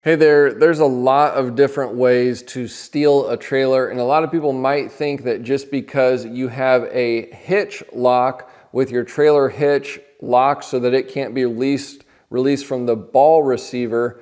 Hey there, there's a lot of different ways to steal a trailer, and a lot of people might think that just because you have a hitch lock with your trailer hitch locked so that it can't be released from the ball receiver,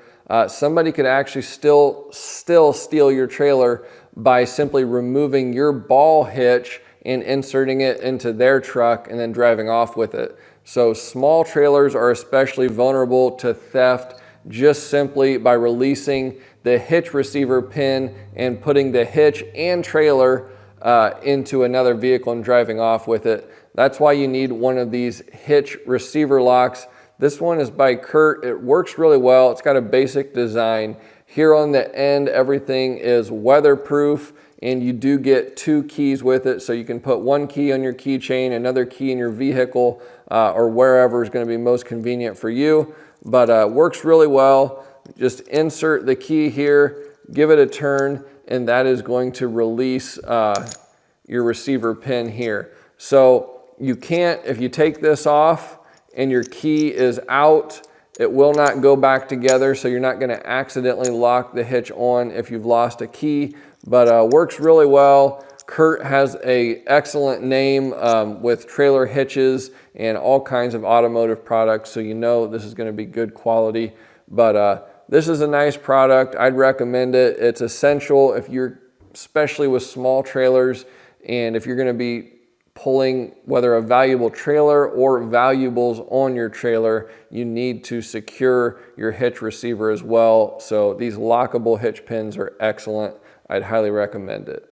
somebody could actually still steal your trailer by simply removing your ball hitch and inserting it into their truck and then driving off with it. So small trailers are especially vulnerable to theft just simply by releasing the hitch receiver pin and putting the hitch and trailer into another vehicle and driving off with it. That's why you need one of these hitch receiver locks. This one is by Kurt. It works really well. It's got a basic design. Here on the end, everything is weatherproof, and you do get 2 keys with it, so you can put 1 key on your keychain, another key in your vehicle, or wherever is going to be most convenient for you. But works really well. Just insert the key here, give it a turn, and that is going to release your receiver pin here. So you can't, if you take this off and your key is out, it will not go back together, so you're not going to accidentally lock the hitch on if you've lost a key, but works really well. Kurt has an excellent name with trailer hitches and all kinds of automotive products, so you know this is going to be good quality. But this is a nice product. I'd recommend it. It's essential if you're, especially with small trailers, and if you're going to be pulling whether a valuable trailer or valuables on your trailer, you need to secure your hitch receiver as well. So these lockable hitch pins are excellent. I'd highly recommend it.